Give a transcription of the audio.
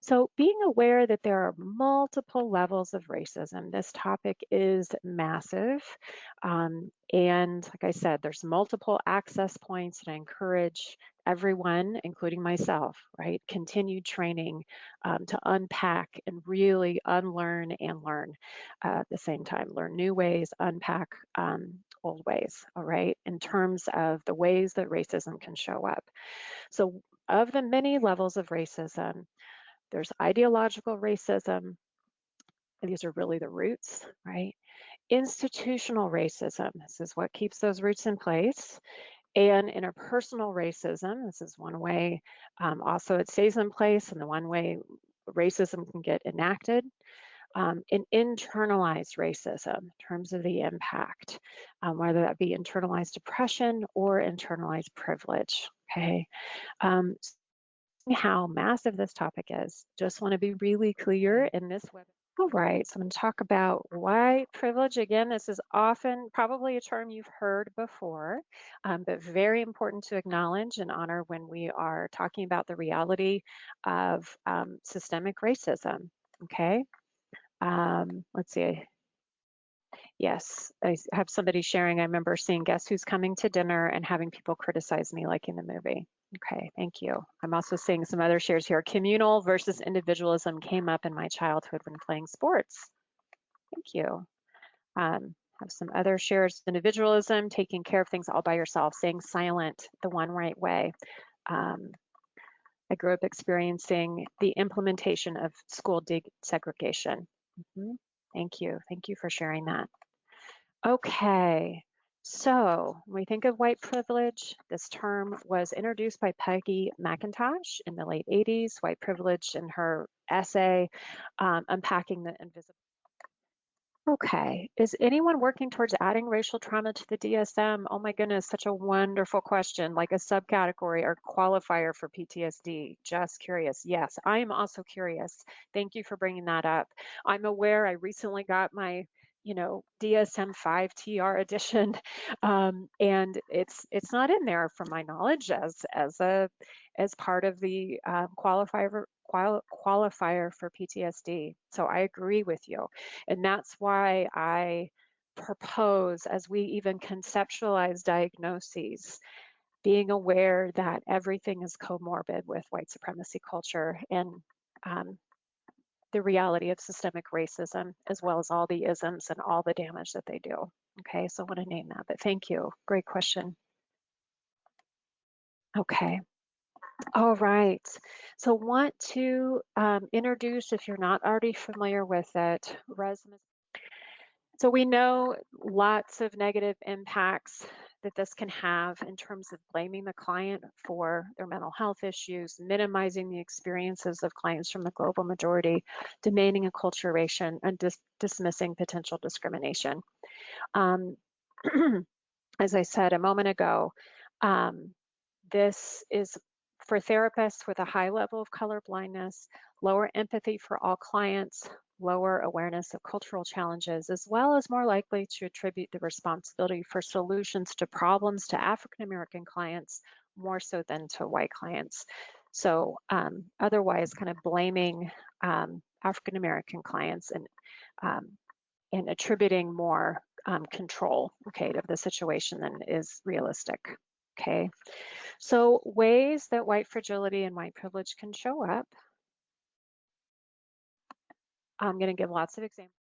So, being aware that there are multiple levels of racism, this topic is massive. And like I said, there's multiple access points, and I encourage everyone, including myself, right, continued training to unpack and really unlearn and learn at the same time. Learn new ways, unpack old ways, all right, in terms of the ways that racism can show up. So, of the many levels of racism, there's ideological racism. These are really the roots, right? Institutional racism, this is what keeps those roots in place. And interpersonal racism, this is one way also it stays in place, and the one way racism can get enacted. And internalized racism in terms of the impact, whether that be internalized depression or internalized privilege, okay? Um, how massive this topic is. Just want to be really clear in this webinar. All right, so I'm going to talk about white privilege. Again, this is often probably a term you've heard before, but very important to acknowledge and honor when we are talking about the reality of systemic racism, okay? Let's see. Yes, I have somebody sharing. I remember seeing Guess Who's Coming to Dinner and having people criticize me like in the movie. Okay, thank you. I'm also seeing some other shares here. Communal versus individualism came up in my childhood when playing sports. Thank you. Have some other shares. Individualism, taking care of things all by yourself, staying silent the one right way. I grew up experiencing the implementation of school desegregation. Thank you. Thank you for sharing that. Okay, so when we think of white privilege, this term was introduced by Peggy McIntosh in the late 80s, white privilege in her essay, Unpacking the Invisible. Okay, is anyone working towards adding racial trauma to the DSM? Oh my goodness, such a wonderful question, like a subcategory or qualifier for PTSD. Just curious. Yes, I am also curious. Thank you for bringing that up. I'm aware I recently got my DSM-5 TR edition, and it's not in there from my knowledge as part of the qualifier for PTSD. So I agree with you. And that's why I propose, as we even conceptualize diagnoses, being aware that everything is comorbid with white supremacy culture and the reality of systemic racism, as well as all the isms and all the damage that they do. Okay, so I want to name that, but thank you. Great question. Okay. All right, so want to introduce, if you're not already familiar with it, RESM. So we know lots of negative impacts that this can have in terms of blaming the client for their mental health issues, minimizing the experiences of clients from the global majority, demanding acculturation, and dismissing potential discrimination. As I said a moment ago, this is for therapists with a high level of color blindness, lower empathy for all clients, lower awareness of cultural challenges, as well as more likely to attribute the responsibility for solutions to problems to African American clients more so than to white clients. So otherwise kind of blaming African American clients and attributing more control, okay, of the situation than is realistic. Okay, so ways that white fragility and white privilege can show up. I'm going to give lots of examples.